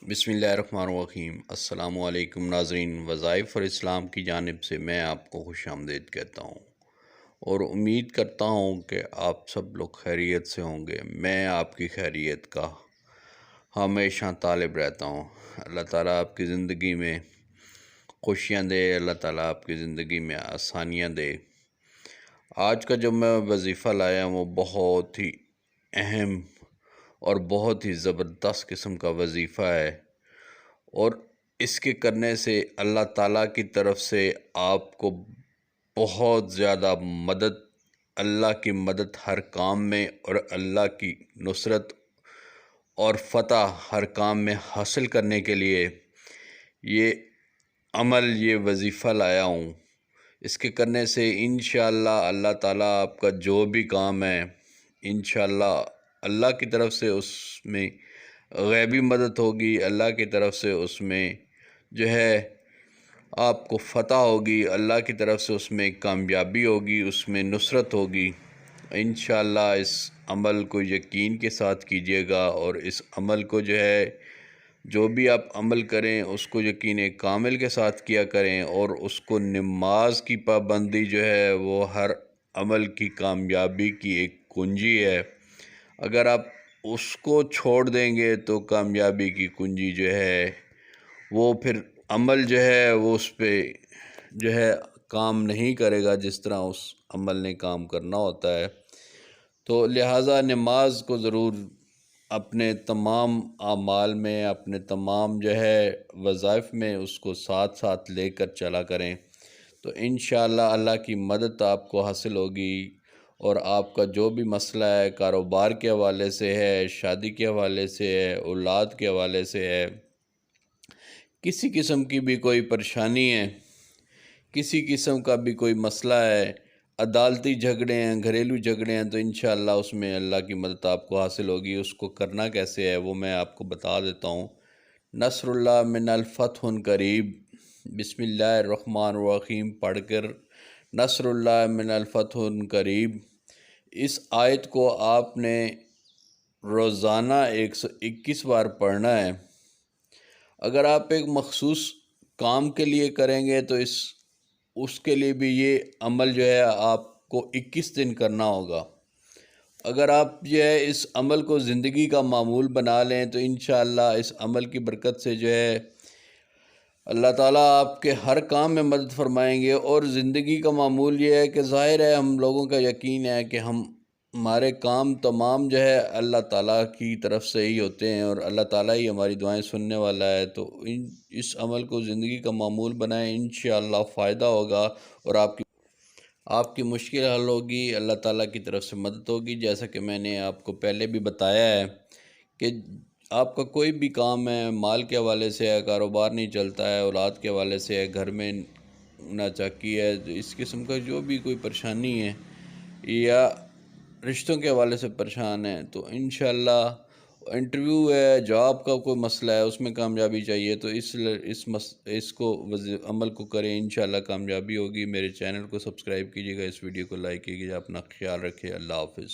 بسم اللہ الرحمن الرحیم۔ السلام علیکم ناظرین، وظائف اور اسلام کی جانب سے میں آپ کو خوش آمدید کہتا ہوں اور امید کرتا ہوں کہ آپ سب لوگ خیریت سے ہوں گے۔ میں آپ کی خیریت کا ہمیشہ طالب رہتا ہوں۔ اللہ تعالیٰ آپ کی زندگی میں خوشیاں دے، اللہ تعالیٰ آپ کی زندگی میں آسانیاں دے۔ آج کا جو میں وظیفہ لایا ہوں وہ بہت ہی اہم اور بہت ہی زبردست قسم کا وظیفہ ہے، اور اس کے کرنے سے اللہ تعالیٰ کی طرف سے آپ کو بہت زیادہ مدد، اللہ کی مدد ہر کام میں اور اللہ کی نصرت اور فتح ہر کام میں حاصل کرنے کے لیے یہ عمل، یہ وظیفہ لایا ہوں۔ اس کے کرنے سے انشاءاللہ اللہ تعالیٰ آپ کا جو بھی کام ہے انشاءاللہ اللہ کی طرف سے اس میں غیبی مدد ہوگی، اللہ کی طرف سے اس میں جو ہے آپ کو فتح ہوگی، اللہ کی طرف سے اس میں کامیابی ہوگی، اس میں نصرت ہوگی۔ انشاءاللہ اس عمل کو یقین کے ساتھ کیجیے گا، اور اس عمل کو جو ہے جو بھی آپ عمل کریں اس کو یقین کامل کے ساتھ کیا کریں، اور اس کو نماز کی پابندی جو ہے وہ ہر عمل کی کامیابی کی ایک کنجی ہے۔ اگر آپ اس کو چھوڑ دیں گے تو کامیابی کی کنجی جو ہے وہ پھر عمل جو ہے وہ اس پہ جو ہے کام نہیں کرے گا جس طرح اس عمل نے کام کرنا ہوتا ہے۔ تو لہٰذا نماز کو ضرور اپنے تمام اعمال میں، اپنے تمام جو ہے وظائف میں اس کو ساتھ ساتھ لے کر چلا کریں، تو انشاءاللہ اللہ کی مدد آپ کو حاصل ہوگی، اور آپ کا جو بھی مسئلہ ہے، کاروبار کے حوالے سے ہے، شادی کے حوالے سے ہے، اولاد کے حوالے سے ہے، کسی قسم کی بھی کوئی پریشانی ہے، کسی قسم کا بھی کوئی مسئلہ ہے، عدالتی جھگڑے ہیں، گھریلو جھگڑے ہیں، تو انشاءاللہ اس میں اللہ کی مدد آپ کو حاصل ہوگی۔ اس کو کرنا کیسے ہے وہ میں آپ کو بتا دیتا ہوں۔ نصر اللہ من الفتح قریب، بسم اللہ الرحمن الرحیم پڑھ کر نصر اللہ من الفتح قریب، اس آیت کو آپ نے روزانہ 121 بار پڑھنا ہے۔ اگر آپ ایک مخصوص کام کے لیے کریں گے تو اس کے لیے بھی یہ عمل جو ہے آپ کو 21 دن کرنا ہوگا۔ اگر آپ جو ہے اس عمل کو زندگی کا معمول بنا لیں تو انشاءاللہ اس عمل کی برکت سے جو ہے اللہ تعالیٰ آپ کے ہر کام میں مدد فرمائیں گے۔ اور زندگی کا معمول یہ ہے کہ ظاہر ہے ہم لوگوں کا یقین ہے کہ ہمارے کام تمام جو ہے اللہ تعالیٰ کی طرف سے ہی ہوتے ہیں، اور اللہ تعالیٰ ہی ہماری دعائیں سننے والا ہے۔ تو اس عمل کو زندگی کا معمول بنائیں، انشاءاللہ فائدہ ہوگا، اور آپ کی مشکل حل ہوگی، اللہ تعالیٰ کی طرف سے مدد ہوگی۔ جیسا کہ میں نے آپ کو پہلے بھی بتایا ہے کہ آپ کا کوئی بھی کام ہے، مال کے حوالے سے ہے، کاروبار نہیں چلتا ہے، اولاد کے حوالے سے ہے، گھر میں ناچاکی ہے، اس قسم کا جو بھی کوئی پریشانی ہے، یا رشتوں کے حوالے سے پریشان ہے، تو انشاءاللہ انٹرویو ہے، جاب کا کوئی مسئلہ ہے، اس میں کامیابی چاہیے، تو اس کو عمل کو کریں، انشاءاللہ کامیابی ہوگی۔ میرے چینل کو سبسکرائب کیجیے گا، اس ویڈیو کو لائک کیجیے گا، اپنا خیال رکھیں، اللہ حافظ۔